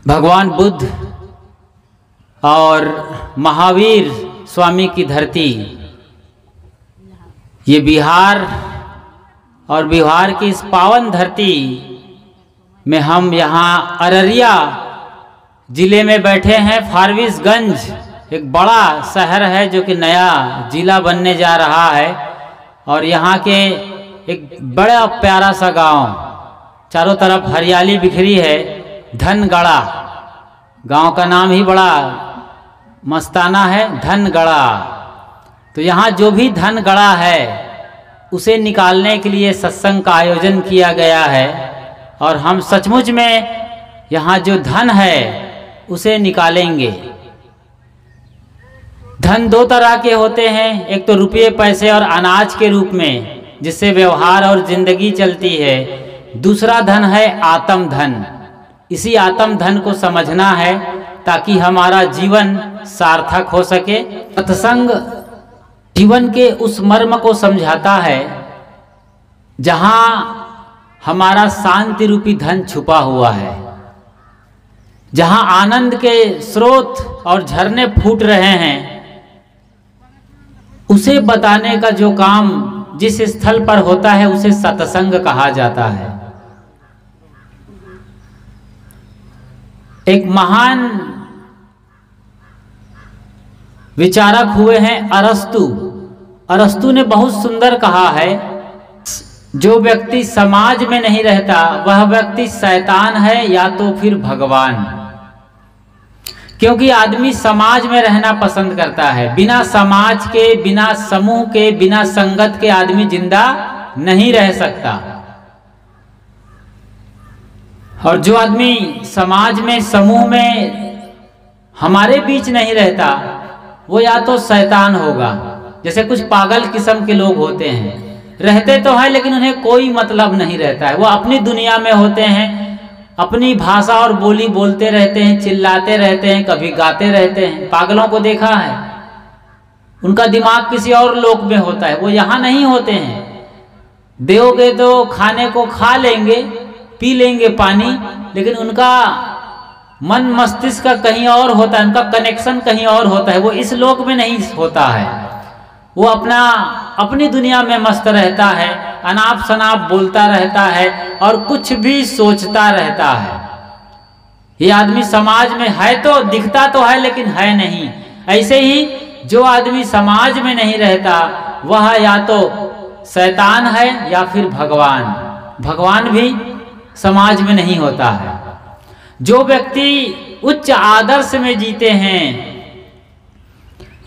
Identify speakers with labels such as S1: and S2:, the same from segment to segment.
S1: भगवान बुद्ध और महावीर स्वामी की धरती, ये बिहार और बिहार की इस पावन धरती में हम यहाँ अररिया ज़िले में बैठे हैं। फारबिसगंज एक बड़ा शहर है जो कि नया ज़िला बनने जा रहा है, और यहाँ के एक बड़ा प्यारा सा गांव, चारों तरफ हरियाली बिखरी है, धनगढ़ा। गांव का नाम ही बड़ा मस्ताना है, धनगढ़ा। तो यहाँ जो भी धनगढ़ा है उसे निकालने के लिए सत्संग का आयोजन किया गया है, और हम सचमुच में यहाँ जो धन है उसे निकालेंगे। धन दो तरह के होते हैं, एक तो रुपये पैसे और अनाज के रूप में जिससे व्यवहार और जिंदगी चलती है। दूसरा धन है आत्म धन। इसी आत्म धन को समझना है ताकि हमारा जीवन सार्थक हो सके। सत्संग जीवन के उस मर्म को समझाता है जहाँ हमारा शांति रूपी धन छुपा हुआ है, जहाँ आनंद के स्रोत और झरने फूट रहे हैं। उसे बताने का जो काम जिस स्थल पर होता है उसे सत्संग कहा जाता है। एक महान विचारक हुए हैं अरस्तु। अरस्तु ने बहुत सुंदर कहा है, जो व्यक्ति समाज में नहीं रहता वह व्यक्ति शैतान है या तो फिर भगवान। क्योंकि आदमी समाज में रहना पसंद करता है। बिना समाज के, बिना समूह के, बिना संगत के आदमी जिंदा नहीं रह सकता। और जो आदमी समाज में, समूह में हमारे बीच नहीं रहता वो या तो शैतान होगा। जैसे कुछ पागल किस्म के लोग होते हैं, रहते तो हैं लेकिन उन्हें कोई मतलब नहीं रहता है। वो अपनी दुनिया में होते हैं, अपनी भाषा और बोली बोलते रहते हैं, चिल्लाते रहते हैं, कभी गाते रहते हैं। पागलों को देखा है, उनका दिमाग किसी और लोक में होता है, वो यहाँ नहीं होते हैं। दोगे तो खाने को खा लेंगे, पी लेंगे पानी, लेकिन उनका मन मस्तिष्क का कहीं और होता है, उनका कनेक्शन कहीं और होता है। वो इस लोक में नहीं होता है। वो अपनी दुनिया में मस्त रहता है, अनाप शनाप बोलता रहता है और कुछ भी सोचता रहता है। ये आदमी समाज में है तो दिखता तो है लेकिन है नहीं। ऐसे ही जो आदमी समाज में नहीं रहता वह या तो शैतान है या फिर भगवान। भगवान भी समाज में नहीं होता है। जो व्यक्ति उच्च आदर्श में जीते हैं,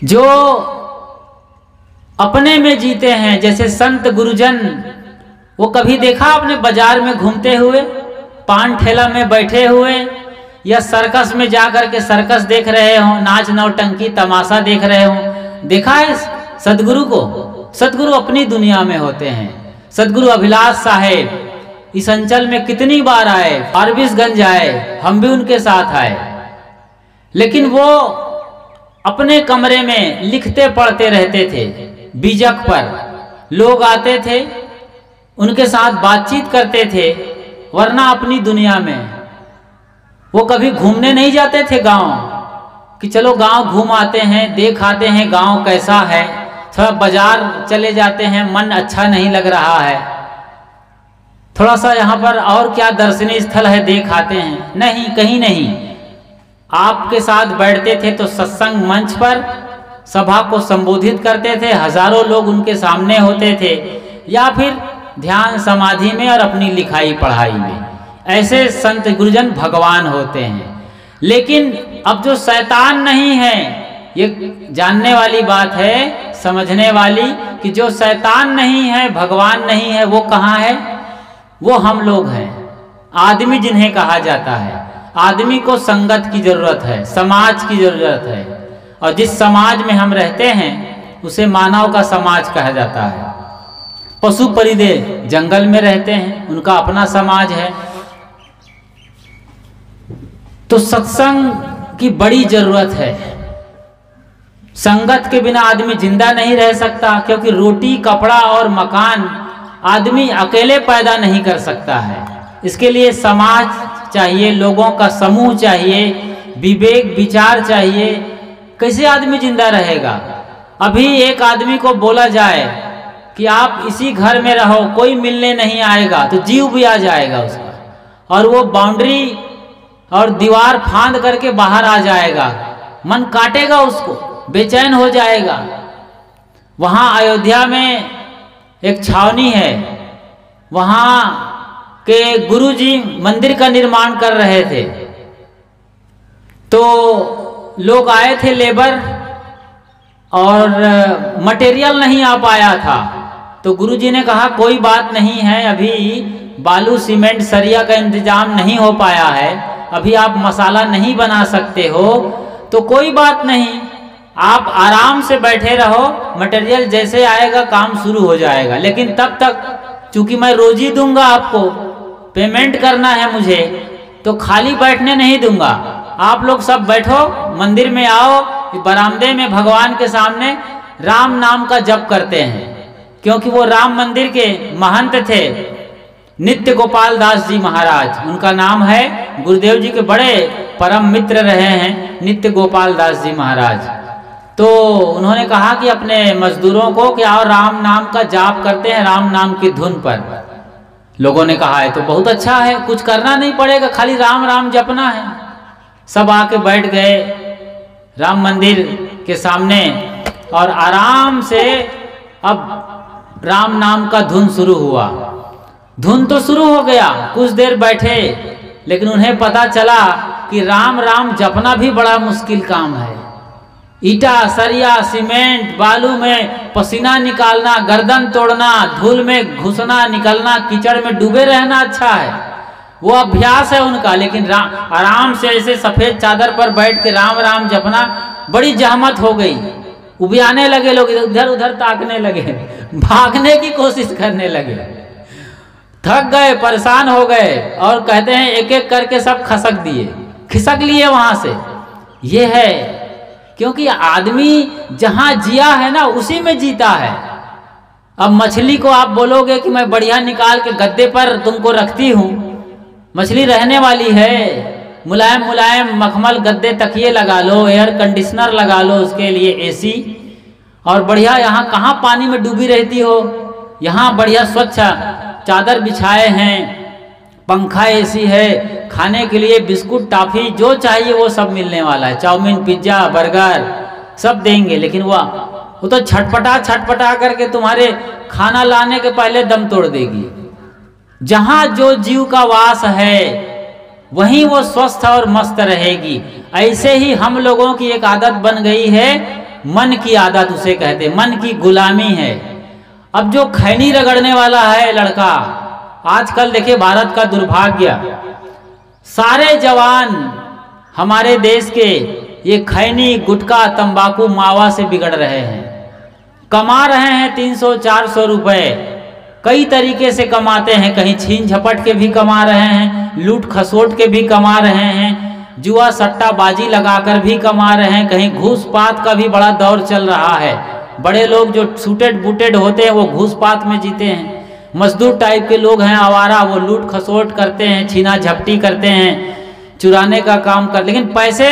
S1: जो अपने में जीते हैं, जैसे संत गुरुजन, वो कभी देखा आपने बाजार में घूमते हुए, पान ठेला में बैठे हुए, या सर्कस में जाकर के सर्कस देख रहे हो, नाच नौटंकी तमाशा देख रहे हो? देखा है सदगुरु को? सदगुरु अपनी दुनिया में होते हैं। सदगुरु अभिलाष साहेब इस अंचल में कितनी बार आए, फारबिसगंज आए, हम भी उनके साथ आए, लेकिन वो अपने कमरे में लिखते पढ़ते रहते थे। बीजक पर लोग आते थे, उनके साथ बातचीत करते थे, वरना अपनी दुनिया में। वो कभी घूमने नहीं जाते थे गांव कि चलो गांव घूम आते हैं, देख आते हैं गांव कैसा है। थोड़ा बाजार चले जाते हैं, मन अच्छा नहीं लग रहा है, थोड़ा सा यहाँ पर और क्या दर्शनीय स्थल है देख आते हैं। नहीं, कहीं नहीं। आपके साथ बैठते थे तो सत्संग मंच पर सभा को संबोधित करते थे, हजारों लोग उनके सामने होते थे, या फिर ध्यान समाधि में और अपनी लिखाई पढ़ाई में। ऐसे संत गुरुजन भगवान होते हैं। लेकिन अब जो शैतान नहीं है, ये जानने वाली बात है, समझने वाली, कि जो शैतान नहीं है, भगवान नहीं है, वो कहाँ है? वो हम लोग हैं, आदमी जिन्हें कहा जाता है। आदमी को संगत की जरूरत है, समाज की जरूरत है, और जिस समाज में हम रहते हैं उसे मानव का समाज कहा जाता है। पशु परिदे जंगल में रहते हैं, उनका अपना समाज है। तो सत्संग की बड़ी जरूरत है। संगत के बिना आदमी जिंदा नहीं रह सकता, क्योंकि रोटी, कपड़ा और मकान आदमी अकेले पैदा नहीं कर सकता है। इसके लिए समाज चाहिए, लोगों का समूह चाहिए, विवेक विचार चाहिए। कैसे आदमी जिंदा रहेगा? अभी एक आदमी को बोला जाए कि आप इसी घर में रहो, कोई मिलने नहीं आएगा, तो जीव भी आ जाएगा उसका, और वो बाउंड्री और दीवार फांद करके बाहर आ जाएगा, मन काटेगा उसको, बेचैन हो जाएगा। वहाँ अयोध्या में एक छावनी है, वहाँ के गुरुजी मंदिर का निर्माण कर रहे थे, तो लोग आए थे लेबर, और मटेरियल नहीं आ पाया था। तो गुरुजी ने कहा कोई बात नहीं है, अभी बालू सीमेंट सरिया का इंतजाम नहीं हो पाया है, अभी आप मसाला नहीं बना सकते हो, तो कोई बात नहीं, आप आराम से बैठे रहो, मटेरियल जैसे आएगा काम शुरू हो जाएगा। लेकिन तब तक चूंकि मैं रोजी दूंगा, आपको पेमेंट करना है मुझे, तो खाली बैठने नहीं दूंगा। आप लोग सब बैठो, मंदिर में आओ, बरामदे में भगवान के सामने राम नाम का जप करते हैं, क्योंकि वो राम मंदिर के महंत थे, नित्य गोपाल दास जी महाराज उनका नाम है। गुरुदेव जी के बड़े परम मित्र रहे हैं नित्य गोपाल दास जी महाराज। तो उन्होंने कहा कि अपने मजदूरों को कि आओ राम नाम का जाप करते हैं, राम नाम की धुन पर। लोगों ने कहा है तो बहुत अच्छा है, कुछ करना नहीं पड़ेगा, खाली राम राम जपना है। सब आके बैठ गए राम मंदिर के सामने, और आराम से अब राम नाम का धुन शुरू हुआ। धुन तो शुरू हो गया, कुछ देर बैठे, लेकिन उन्हें पता चला कि राम राम जपना भी बड़ा मुश्किल काम है। ईटा सरिया सीमेंट बालू में पसीना निकालना, गर्दन तोड़ना, धूल में घुसना निकलना, कीचड़ में डूबे रहना अच्छा है, वो अभ्यास है उनका। लेकिन आराम से ऐसे सफेद चादर पर बैठ के राम राम जपना बड़ी जहमत हो गई। उबियाने लगे लोग, इधर उधर ताकने लगे, भागने की कोशिश करने लगे, थक गए, परेशान हो गए, और कहते हैं एक एक करके सब खिसक लिए वहां से। ये है क्योंकि आदमी जहां जिया है ना, उसी में जीता है। अब मछली को आप बोलोगे कि मैं बढ़िया निकाल के गद्दे पर तुमको रखती हूँ, मछली रहने वाली है, मुलायम मुलायम मखमल गद्दे तकिए लगा लो, एयर कंडीशनर लगा लो उसके लिए, एसी, और बढ़िया यहाँ कहाँ पानी में डूबी रहती हो, यहाँ बढ़िया स्वच्छ चादर बिछाए हैं, पंखा एसी है, खाने के लिए बिस्कुट टॉफी जो चाहिए वो सब मिलने वाला है, चाउमीन पिज्जा बर्गर सब देंगे। लेकिन वो तो छटपटा करके तुम्हारे खाना लाने के पहले दम तोड़ देगी। जहां जो जीव का वास है वहीं वो स्वस्थ और मस्त रहेगी। ऐसे ही हम लोगों की एक आदत बन गई है, मन की आदत उसे कहते, मन की गुलामी है। अब जो खैनी रगड़ने वाला है लड़का, आजकल देखिए भारत का दुर्भाग्य, सारे जवान हमारे देश के ये खैनी गुटखा तंबाकू मावा से बिगड़ रहे हैं, कमा रहे हैं 300-400 रुपए, कई तरीके से कमाते हैं, कहीं छीन झपट के भी कमा रहे हैं, लूट खसोट के भी कमा रहे हैं, जुआ सट्टा बाजी लगाकर भी कमा रहे हैं, कहीं घूस पात का भी बड़ा दौर चल रहा है। बड़े लोग जो सूटेड बूटेड होते हैं वो घूस पात में जीते हैं, मजदूर टाइप के लोग हैं आवारा, वो लूट खसोट करते हैं, छीना झपटी करते हैं, चुराने का काम कर, लेकिन पैसे,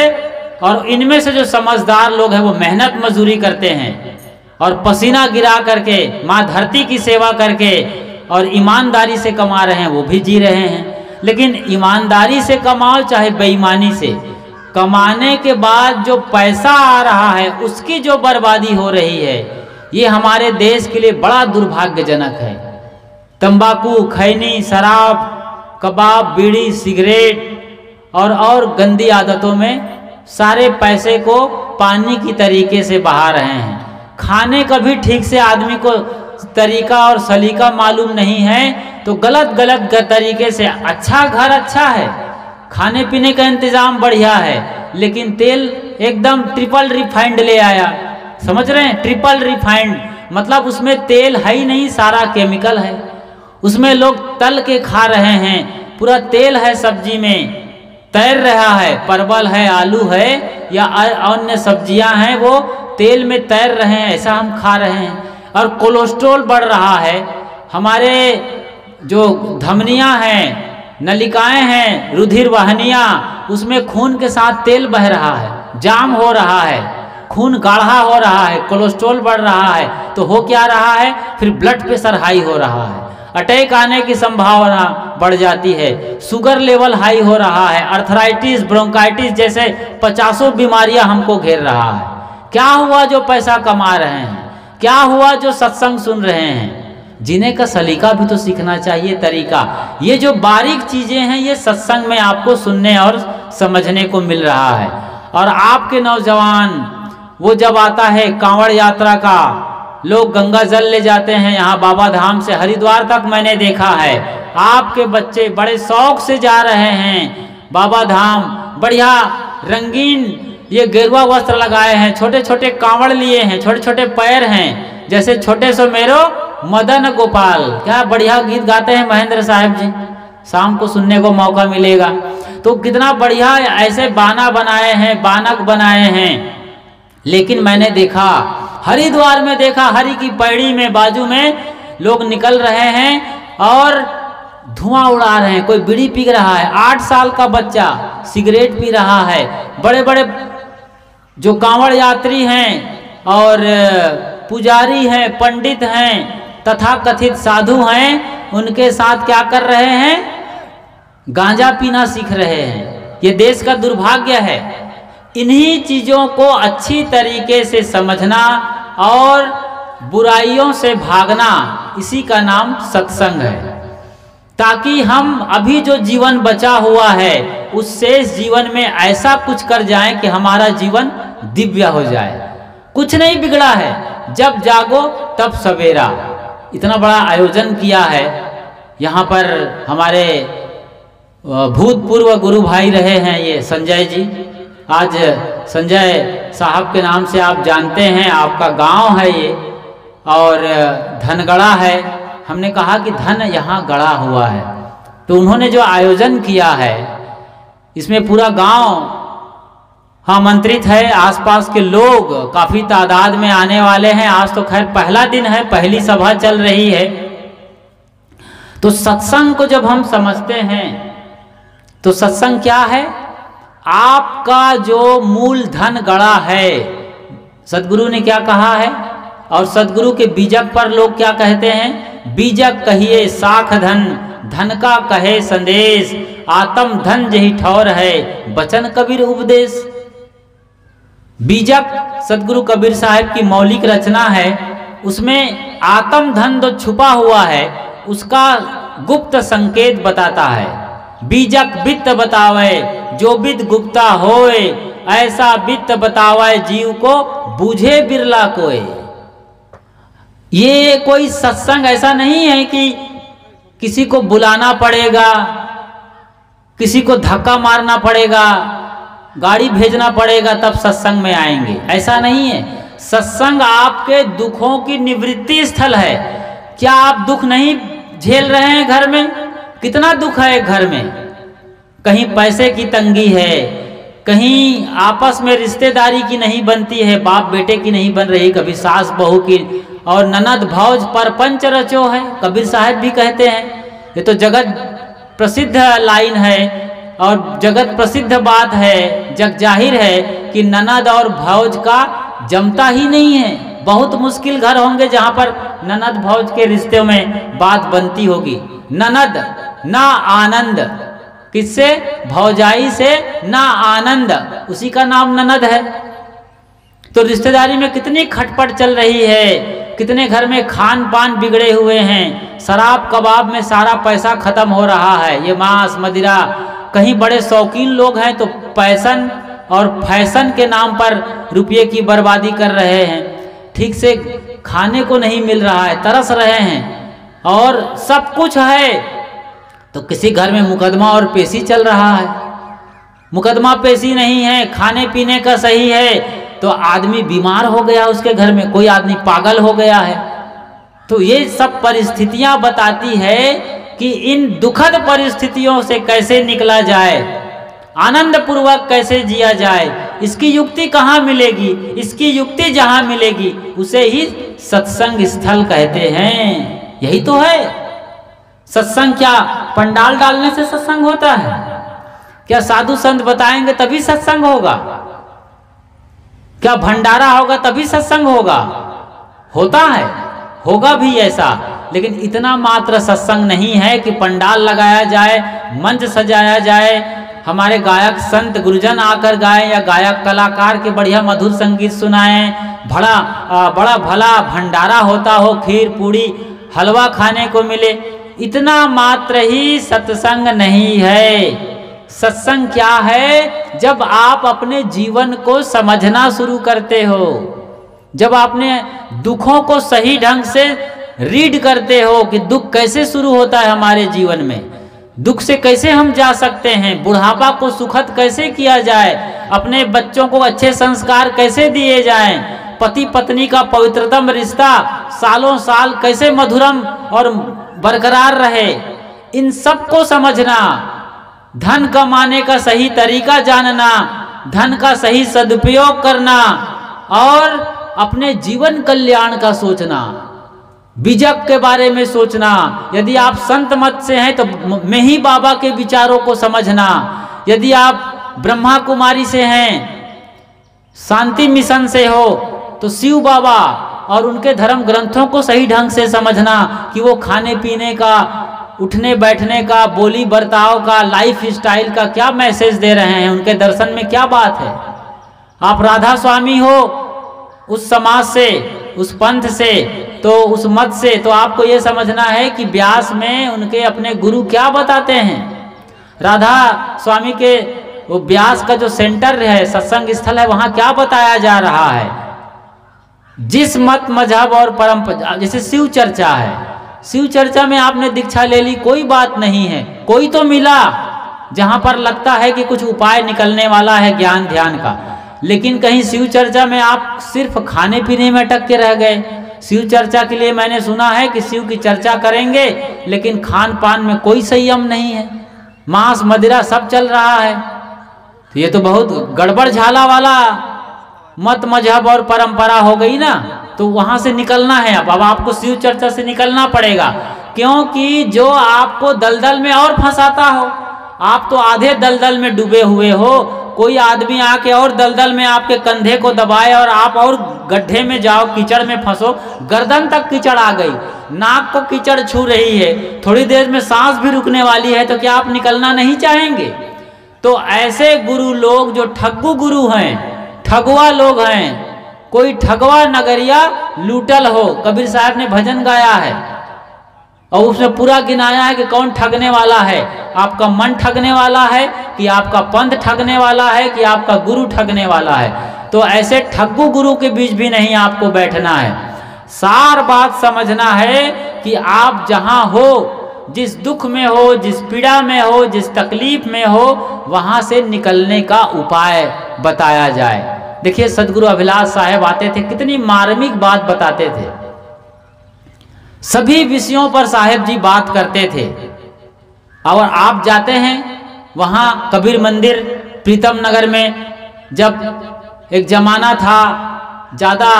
S1: और इनमें से जो समझदार लोग हैं वो मेहनत मजदूरी करते हैं और पसीना गिरा करके माँ धरती की सेवा करके और ईमानदारी से कमा रहे हैं, वो भी जी रहे हैं। लेकिन ईमानदारी से कमाओ चाहे बेईमानी से, कमाने के बाद जो पैसा आ रहा है उसकी जो बर्बादी हो रही है, ये हमारे देश के लिए बड़ा दुर्भाग्यजनक है। तंबाकू, खैनी, शराब, कबाब, बीड़ी, सिगरेट और गंदी आदतों में सारे पैसे को पानी की तरीके से बहा रहे हैं। खाने का भी ठीक से आदमी को तरीका और सलीका मालूम नहीं है, तो गलत तरीके से, अच्छा घर अच्छा है, खाने पीने का इंतजाम बढ़िया है, लेकिन तेल एकदम ट्रिपल रिफाइंड ले आया, समझ रहे हैं? ट्रिपल रिफाइंड मतलब उसमें तेल है ही नहीं, सारा केमिकल है, उसमें लोग तल के खा रहे हैं, पूरा तेल है सब्जी में, तैर रहा है, परवल है, आलू है या अन्य सब्जियां हैं, वो तेल में तैर रहे हैं, ऐसा हम खा रहे हैं। और कोलेस्ट्रॉल बढ़ रहा है, हमारे जो धमनियां हैं नलिकाएं हैं, रुधिर वाहिनियां, उसमें खून के साथ तेल बह रहा है, जाम हो रहा है, खून गाढ़ा हो रहा है, कोलेस्ट्रॉल बढ़ रहा है, तो हो क्या रहा है, फिर ब्लड प्रेशर हाई हो रहा है, अटैक आने की संभावना बढ़ जाती है, शुगर लेवल हाई हो रहा है, अर्थराइटिस, ब्रोंकाइटिस जैसे 50 बीमारियां हमको घेर रहा है। क्या हुआ जो पैसा कमा रहे हैं, क्या हुआ जो सत्संग सुन रहे हैं? जीने का सलीका भी तो सीखना चाहिए, तरीका। ये जो बारीक चीजें हैं ये सत्संग में आपको सुनने और समझने को मिल रहा है। और आपके नौजवान, वो जब आता है कांवड़ यात्रा का, लोग गंगा जल ले जाते हैं यहाँ बाबा धाम से हरिद्वार तक, मैंने देखा है आपके बच्चे बड़े शौक से जा रहे हैं बाबा धाम, बढ़िया रंगीन ये गेरुआ वस्त्र लगाए हैं, छोटे छोटे कांवड़ लिए हैं, छोटे छोटे पैर हैं, जैसे छोटे सो मेरो मदन गोपाल। क्या बढ़िया गीत गाते हैं महेंद्र साहब जी, शाम को सुनने को मौका मिलेगा। तो कितना बढ़िया ऐसे बाना बनाए हैं, बानक बनाए हैं। लेकिन मैंने देखा हरिद्वार में, देखा हरि की पैड़ी में बाजू में लोग निकल रहे हैं और धुआं उड़ा रहे हैं, कोई बीड़ी पी रहा है, 8 साल का बच्चा सिगरेट पी रहा है। बड़े बड़े जो कांवड़ यात्री हैं और पुजारी हैं, पंडित हैं, तथा कथित साधु हैं, उनके साथ क्या कर रहे हैं, गांजा पीना सीख रहे हैं। ये देश का दुर्भाग्य है। इन्हीं चीजों को अच्छी तरीके से समझना और बुराइयों से भागना, इसी का नाम सत्संग है। ताकि हम अभी जो जीवन बचा हुआ है उस शेष जीवन में ऐसा कुछ कर जाएं कि हमारा जीवन दिव्य हो जाए। कुछ नहीं बिगड़ा है, जब जागो तब सवेरा। इतना बड़ा आयोजन किया है यहाँ पर, हमारे भूतपूर्व गुरु भाई रहे हैं ये संजय जी। आज संजय साहब के नाम से आप जानते हैं, आपका गांव है ये और धनगढ़ा है। हमने कहा कि धन यहाँ गड़ा हुआ है, तो उन्होंने जो आयोजन किया है इसमें पूरा गांव आमंत्रित है, आसपास के लोग काफी तादाद में आने वाले हैं। आज तो खैर पहला दिन है, पहली सभा चल रही है। तो सत्संग को जब हम समझते हैं तो सत्संग क्या है, आपका जो मूल धन गड़ा है, सदगुरु ने क्या कहा है, और सदगुरु के बीजक पर लोग क्या कहते हैं, बीजक कहिए साख धन, धन का कहे संदेश, आत्म धन जही ठौर है, बचन कबीर उपदेश। बीजक सदगुरु कबीर साहब की मौलिक रचना है, उसमें आत्म धन जो छुपा हुआ है उसका गुप्त संकेत बताता है। बीजक वित्त बतावे जो विद गुप्ता होए, ऐसा वित्त बतावे जीव को बूझे बिरला कोय। ये कोई सत्संग ऐसा नहीं है कि किसी को बुलाना पड़ेगा, किसी को धक्का मारना पड़ेगा, गाड़ी भेजना पड़ेगा तब सत्संग में आएंगे, ऐसा नहीं है। सत्संग आपके दुखों की निवृत्ति स्थल है। क्या आप दुख नहीं झेल रहे हैं घर में? कितना दुख है घर में, कहीं पैसे की तंगी है, कहीं आपस में रिश्तेदारी की नहीं बनती है, बाप बेटे की नहीं बन रही, कभी सास बहू की, और ननद भौज पर पंच रचो है, कबीर साहब भी कहते हैं। ये तो जगत प्रसिद्ध लाइन है और जगत प्रसिद्ध बात है, जग जाहिर है कि ननद और भौज का जमता ही नहीं है। बहुत मुश्किल घर होंगे जहां पर ननद भौज के रिश्ते में बात बनती होगी। ननद ना आनंद, किससे? भौजाई से ना आनंद, उसी का नाम ननद है। तो रिश्तेदारी में कितनी खटपट चल रही है, कितने घर में खान पान बिगड़े हुए हैं, शराब कबाब में सारा पैसा खत्म हो रहा है, ये मांस मदिरा। कहीं बड़े शौकीन लोग हैं तो पैसन और फैशन के नाम पर रुपये की बर्बादी कर रहे हैं, ठीक से खाने को नहीं मिल रहा है, तरस रहे हैं, और सब कुछ है तो किसी घर में मुकदमा और पेशी चल रहा है। मुकदमा पेशी नहीं है, खाने पीने का सही है, तो आदमी बीमार हो गया, उसके घर में कोई आदमी पागल हो गया है। तो ये सब परिस्थितियां बताती है कि इन दुखद परिस्थितियों से कैसे निकला जाए, आनंद पूर्वक कैसे जिया जाए। इसकी युक्ति कहाँ मिलेगी? इसकी युक्ति जहाँ मिलेगी उसे ही सत्संग स्थल कहते हैं। यही तो है सत्संग। क्या पंडाल डालने से सत्संग होता है? क्या साधु संत बताएंगे तभी सत्संग होगा? क्या भंडारा होगा तभी सत्संग होगा? होता है, होगा भी ऐसा, लेकिन इतना मात्र सत्संग नहीं है कि पंडाल लगाया जाए, मंच सजाया जाए, हमारे गायक संत गुरुजन आकर गाएं या गायक कलाकार के बढ़िया मधुर संगीत सुनाएं, बड़ा भला भंडारा होता हो, खीर पूड़ी हलवा खाने को मिले, इतना मात्र ही सत्संग नहीं है। सत्संग क्या है? जब आप अपने जीवन को समझना शुरू करते हो, जब आपने दुखों को सही ढंग से रीड करते हो कि दुख कैसे शुरू होता है हमारे जीवन में, दुख से कैसे हम जा सकते हैं, बुढ़ापा को सुखद कैसे किया जाए, अपने बच्चों को अच्छे संस्कार कैसे दिए जाएं, पति पत्नी का पवित्रतम रिश्ता सालों साल कैसे मधुरम और बरकरार रहे, इन सब को समझना, धन कमाने का सही तरीका जानना, धन का सही सदुपयोग करना और अपने जीवन कल्याण का सोचना, बीजक के बारे में सोचना। यदि आप संत मत से हैं तो मेही बाबा के विचारों को समझना, यदि आप ब्रह्मा कुमारी से हैं, शांति मिशन से हो, तो शिव बाबा और उनके धर्म ग्रंथों को सही ढंग से समझना कि वो खाने पीने का, उठने बैठने का, बोली बर्ताव का, लाइफ स्टाइल का क्या मैसेज दे रहे हैं, उनके दर्शन में क्या बात है। आप राधा स्वामी हो उस समाज से, उस पंथ से, तो उस मत से, तो आपको ये समझना है कि व्यास में उनके अपने गुरु क्या बताते हैं। राधा स्वामी के वो व्यास का जो सेंटर है, सत्संग स्थल है, वहाँ क्या बताया जा रहा है। जिस मत मजहब और परंपरा, जैसे शिव चर्चा है, शिव चर्चा में आपने दीक्षा ले ली, कोई बात नहीं है, कोई तो मिला जहां पर लगता है कि कुछ उपाय निकलने वाला है ज्ञान ध्यान का, लेकिन कहीं शिव चर्चा में आप सिर्फ खाने पीने में अटक के रह गए। शिव चर्चा के लिए मैंने सुना है कि शिव की चर्चा करेंगे लेकिन खान पान में कोई संयम नहीं है, मांस मदिरा सब चल रहा है, तो ये तो बहुत गड़बड़ झाला वाला मत मजहब और परंपरा हो गई ना। तो वहां से निकलना है, अब आपको शिव चर्चा से निकलना पड़ेगा, क्योंकि जो आपको दलदल में और फंसाता हो, आप तो आधे दलदल में डूबे हुए हो, कोई आदमी आके और दलदल में आपके कंधे को दबाए और आप और गड्ढे में जाओ, कीचड़ में फंसो, गर्दन तक कीचड़ आ गई, नाक को कीचड़ छू रही है, थोड़ी देर में सांस भी रुकने वाली है, तो क्या आप निकलना नहीं चाहेंगे? तो ऐसे गुरु लोग जो ठग्गू गुरु हैं, ठगुआ लोग हैं, कोई ठगवा नगरिया लूटल हो, कबीर साहब ने भजन गाया है और उसमें पूरा गिनाया है कि कौन ठगने वाला है, आपका मन ठगने वाला है कि आपका पंथ ठगने वाला है कि आपका गुरु ठगने वाला है। तो ऐसे ठग्गू गुरु के बीच भी नहीं आपको बैठना है। सार बात समझना है कि आप जहां हो, जिस दुख में हो, जिस पीड़ा में हो, जिस तकलीफ में हो, वहां से निकलने का उपाय बताया जाए। देखिए सदगुरु अभिलाष साहेब आते थे, कितनी मार्मिक बात बताते थे, सभी विषयों पर साहेब जी बात करते थे। और आप जाते हैं वहां कबीर मंदिर प्रीतम नगर में, जब एक जमाना था, ज़्यादा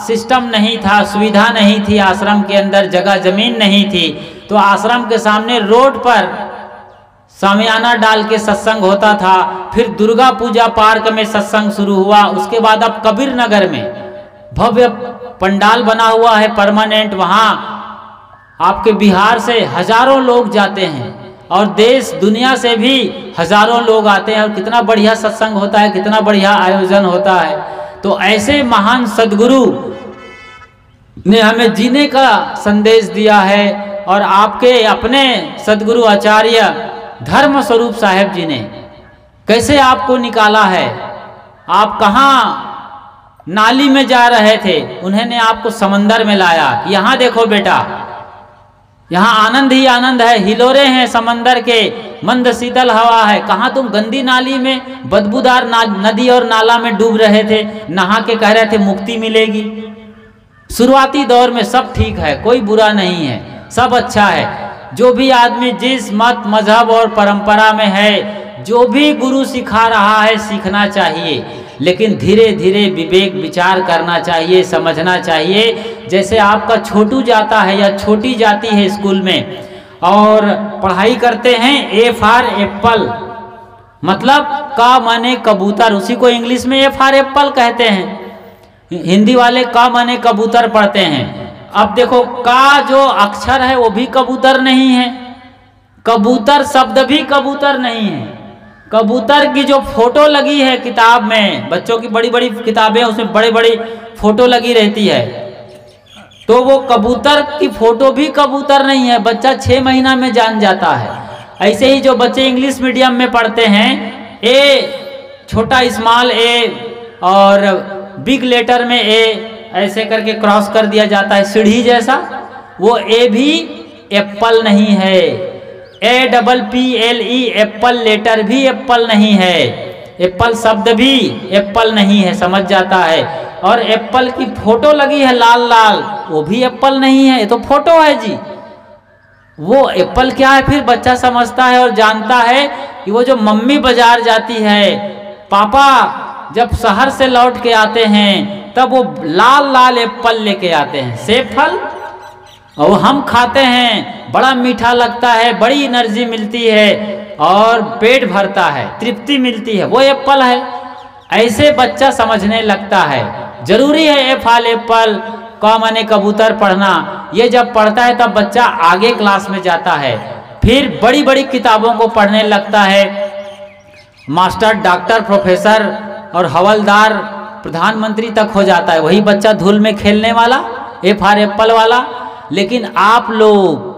S1: सिस्टम नहीं था, सुविधा नहीं थी, आश्रम के अंदर जगह जमीन नहीं थी, तो आश्रम के सामने रोड पर सामियाना डाल के सत्संग होता था। फिर दुर्गा पूजा पार्क में सत्संग शुरू हुआ। उसके बाद अब कबीर नगर में भव्य पंडाल बना हुआ है परमानेंट, वहाँ आपके बिहार से हजारों लोग जाते हैं और देश दुनिया से भी हजारों लोग आते हैं, और कितना बढ़िया सत्संग होता है, कितना बढ़िया आयोजन होता है। तो ऐसे महान सदगुरु ने हमें जीने का संदेश दिया है, और आपके अपने सदगुरु आचार्य धर्म स्वरूप साहेब जी ने कैसे आपको निकाला है। आप कहाँ नाली में जा रहे थे, उन्होंने आपको समंदर में लाया। यहाँ देखो बेटा, यहाँ आनंद ही आनंद है, हिलोरे हैं समंदर के, मंद शीतल हवा है। कहाँ तुम गंदी नाली में, बदबूदार नदी और नाला में डूब रहे थे, नहा के कह रहे थे मुक्ति मिलेगी। शुरुआती दौर में सब ठीक है, कोई बुरा नहीं है, सब अच्छा है। जो भी आदमी जिस मत मजहब और परंपरा में है, जो भी गुरु सिखा रहा है, सीखना चाहिए, लेकिन धीरे धीरे विवेक विचार करना चाहिए, समझना चाहिए। जैसे आपका छोटू जाता है या छोटी जाती है स्कूल में, और पढ़ाई करते हैं। ए फॉर एप्पल, मतलब का माने कबूतर, उसी को इंग्लिश में ए फॉर एप्पल कहते हैं। हिंदी वाले का माने कबूतर पढ़ते हैं। अब देखो का जो अक्षर है वो भी कबूतर नहीं है, कबूतर शब्द भी कबूतर नहीं है। कबूतर की जो फोटो लगी है किताब में, बच्चों की बड़ी बड़ी किताबें उसमें बड़ी बड़ी फोटो लगी रहती है, तो वो कबूतर की फोटो भी कबूतर नहीं है। बच्चा 6 महीना में जान जाता है। ऐसे ही जो बच्चे इंग्लिश मीडियम में पढ़ते हैं, ए छोटा स्मॉल ए और बिग लेटर में ए ऐसे करके क्रॉस कर दिया जाता है सीढ़ी जैसा, वो ए भी एप्पल नहीं है। APPLE एप्पल लेटर भी एप्पल नहीं है, एप्पल शब्द भी एप्पल नहीं है, समझ जाता है। और एप्पल की फोटो लगी है लाल लाल, वो भी एप्पल नहीं है, ये तो फोटो है जी। वो एप्पल क्या है फिर बच्चा समझता है और जानता है कि वो जो मम्मी बाजार जाती है, पापा जब शहर से लौट के आते हैं तब वो लाल लाल एप्पल लेके आते हैं, सेब फल, और हम खाते हैं, बड़ा मीठा लगता है, बड़ी एनर्जी मिलती है और पेट भरता है, तृप्ति मिलती है, वो एप्पल है। ऐसे बच्चा समझने लगता है। जरूरी है ए फॉर एप्पल, का माने कबूतर पढ़ना। ये जब पढ़ता है तब बच्चा आगे क्लास में जाता है, फिर बड़ी बड़ी किताबों को पढ़ने लगता है। मास्टर, डॉक्टर, प्रोफेसर और हवलदार, प्रधानमंत्री तक हो जाता है। वही बच्चा धूल में खेलने वाला, ए फॉर एप्पल वाला। लेकिन आप लोग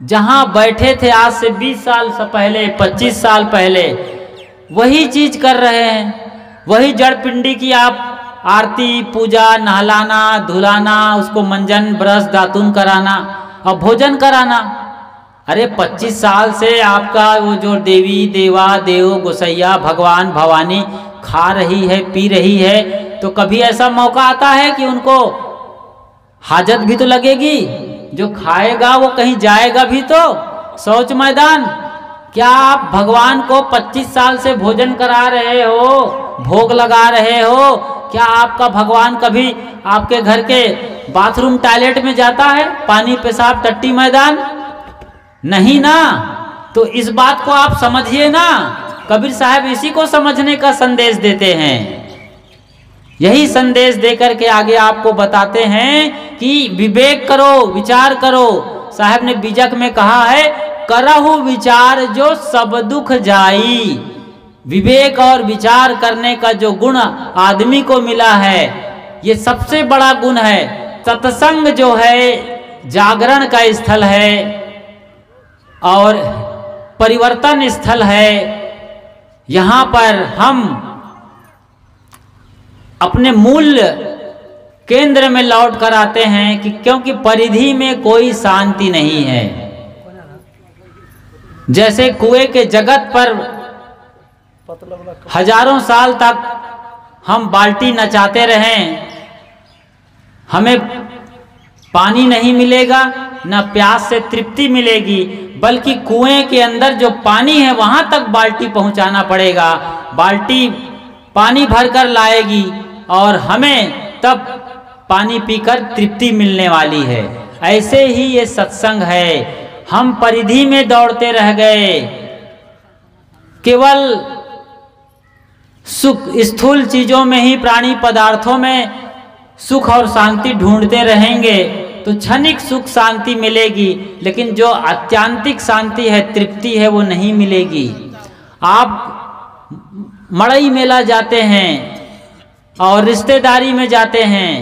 S1: जहां बैठे थे आज से 20 साल से पहले, 25 साल पहले, वही चीज कर रहे हैं। वही जड़ पिंडी की आप आरती, पूजा, नहलाना, धुलाना, उसको मंजन, ब्रश, दातुन कराना और भोजन कराना। अरे 25 साल से आपका वो जो देवी, देवा, देव, गोसैया, भगवान, भवानी खा रही है, पी रही है, तो कभी ऐसा मौका आता है कि उनको हाजत भी तो लगेगी। जो खाएगा वो कहीं जाएगा भी तो, शौच मैदान। क्या आप भगवान को 25 साल से भोजन करा रहे हो, भोग लगा रहे हो? क्या आपका भगवान कभी आपके घर के बाथरूम टॉयलेट में जाता है, पानी, पेशाब, टट्टी मैदान? नहीं ना। तो इस बात को आप समझिए ना। कबीर साहब इसी को समझने का संदेश देते हैं। यही संदेश देकर के आगे आपको बताते हैं कि विवेक करो, विचार करो। साहब ने बीजक में कहा है, करहु विचार जो सब दुख जाई। विवेक और विचार करने का जो गुण आदमी को मिला है, ये सबसे बड़ा गुण है। सत्संग जो है जागरण का स्थल है और परिवर्तन स्थल है। यहाँ पर हम अपने मूल केंद्र में लौट कर आते हैं कि क्योंकि परिधि में कोई शांति नहीं है। जैसे कुएं के जगत पर हजारों साल तक हम बाल्टी नचाते रहें, हमें पानी नहीं मिलेगा, न प्यास से तृप्ति मिलेगी, बल्कि कुएं के अंदर जो पानी है वहां तक बाल्टी पहुंचाना पड़ेगा। बाल्टी पानी भरकर लाएगी और हमें तब पानी पीकर तृप्ति मिलने वाली है। ऐसे ही ये सत्संग है। हम परिधि में दौड़ते रह गए, केवल सुख, स्थूल चीजों में ही, प्राणी पदार्थों में सुख और शांति ढूंढते रहेंगे तो क्षणिक सुख शांति मिलेगी, लेकिन जो आत्यांतिक शांति है, तृप्ति है, वो नहीं मिलेगी। आप मड़ई मेला जाते हैं और रिश्तेदारी में जाते हैं,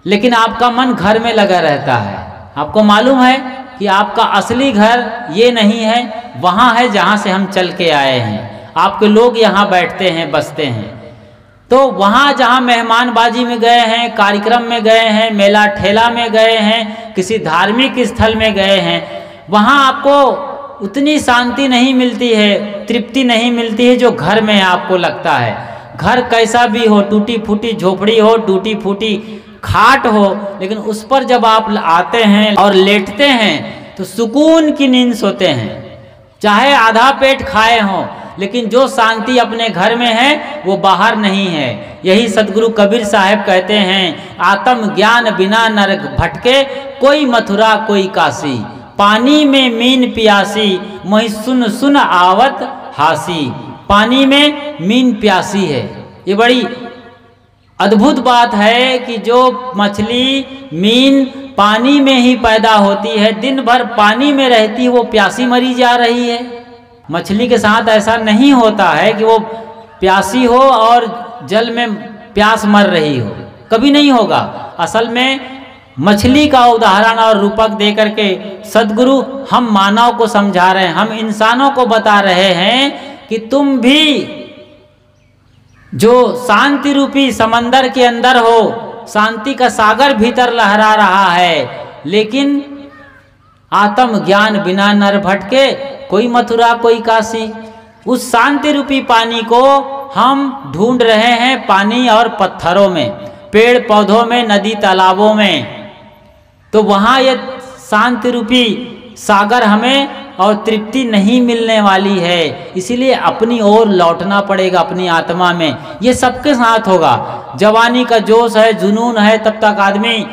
S1: लेकिन आपका मन घर में लगा रहता है। आपको मालूम है कि आपका असली घर ये नहीं है, वहाँ है जहाँ से हम चल के आए हैं। आपके लोग यहाँ बैठते हैं, बसते हैं। तो वहाँ जहाँ मेहमानबाजी में गए हैं, कार्यक्रम में गए हैं, मेला ठेला में गए हैं, किसी धार्मिक स्थल में गए हैं, वहाँ आपको उतनी शांति नहीं मिलती है, तृप्ति नहीं मिलती है जो घर में आपको लगता है। घर कैसा भी हो, टूटी फूटी झोपड़ी हो, टूटी फूटी खाट हो, लेकिन उस पर जब आप आते हैं और लेटते हैं तो सुकून की नींद सोते हैं। चाहे आधा पेट खाए हों, लेकिन जो शांति अपने घर में है वो बाहर नहीं है। यही सदगुरु कबीर साहब कहते हैं, आत्म ज्ञान बिना नरक भटके, कोई मथुरा कोई काशी। पानी में मीन प्यासी, मोहि सुन सुन आवत हासी। पानी में मीन प्यासी है। ये बड़ी अद्भुत बात है कि जो मछली मीन पानी में ही पैदा होती है, दिन भर पानी में रहती है, वो प्यासी मरी जा रही है। मछली के साथ ऐसा नहीं होता है कि वो प्यासी हो और जल में प्यास मर रही हो, कभी नहीं होगा। असल में मछली का उदाहरण और रूपक दे करके सद्गुरु हम मानव को समझा रहे हैं, हम इंसानों को बता रहे हैं कि तुम भी जो शांति रूपी समंदर के अंदर हो, शांति का सागर भीतर लहरा रहा है, लेकिन आत्म ज्ञान बिना नर भटके, कोई मथुरा कोई काशी। उस शांति रूपी पानी को हम ढूंढ रहे हैं पानी और पत्थरों में, पेड़ पौधों में, नदी तालाबों में। तो वहाँ ये शांति रूपी सागर हमें और तृप्ति नहीं मिलने वाली है, इसीलिए अपनी ओर लौटना पड़ेगा, अपनी आत्मा में। ये सबके साथ होगा। जवानी का जोश है, जुनून है, तब तक आदमी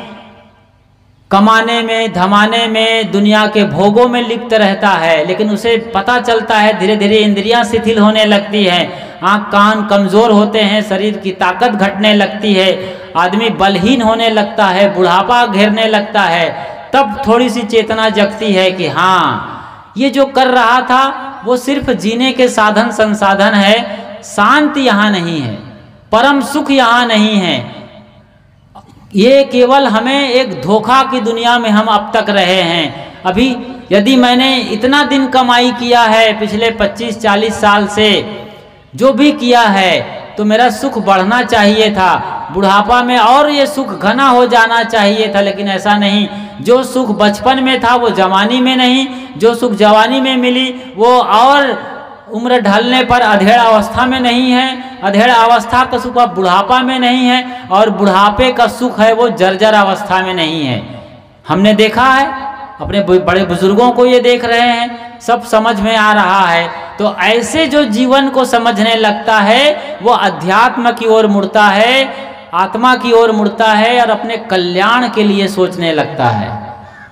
S1: कमाने में, धमाने में, दुनिया के भोगों में लिप्त रहता है, लेकिन उसे पता चलता है धीरे धीरे इंद्रियां शिथिल होने लगती हैं, आँख कान कमज़ोर होते हैं, शरीर की ताकत घटने लगती है, आदमी बलहीन होने लगता है, बुढ़ापा घेरने लगता है। तब थोड़ी सी चेतना जगती है कि हाँ, ये जो कर रहा था वो सिर्फ जीने के साधन संसाधन है, शांति यहाँ नहीं है, परम सुख यहाँ नहीं है। ये केवल हमें एक धोखा की दुनिया में हम अब तक रहे हैं। अभी यदि मैंने इतना दिन कमाई किया है पिछले 25-40 साल से, जो भी किया है, तो मेरा सुख बढ़ना चाहिए था, बुढ़ापा में और ये सुख घना हो जाना चाहिए था, लेकिन ऐसा नहीं। जो सुख बचपन में था वो जवानी में नहीं, जो सुख जवानी में मिली वो और उम्र ढलने पर अधेड़ अवस्था में नहीं है, अधेड़ अवस्था का सुख अब बुढ़ापा में नहीं है, और बुढ़ापे का सुख है वो जर्जर अवस्था में नहीं है। हमने देखा है, अपने बड़े बुजुर्गों को ये देख रहे हैं, सब समझ में आ रहा है। तो ऐसे जो जीवन को समझने लगता है वो अध्यात्म की ओर मुड़ता है, आत्मा की ओर मुड़ता है और अपने कल्याण के लिए सोचने लगता है।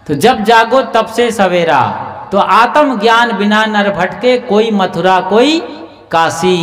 S1: तो जब जागो तब से सवेरा, तो आत्म ज्ञान बिना नर भटके, कोई मथुरा कोई काशी।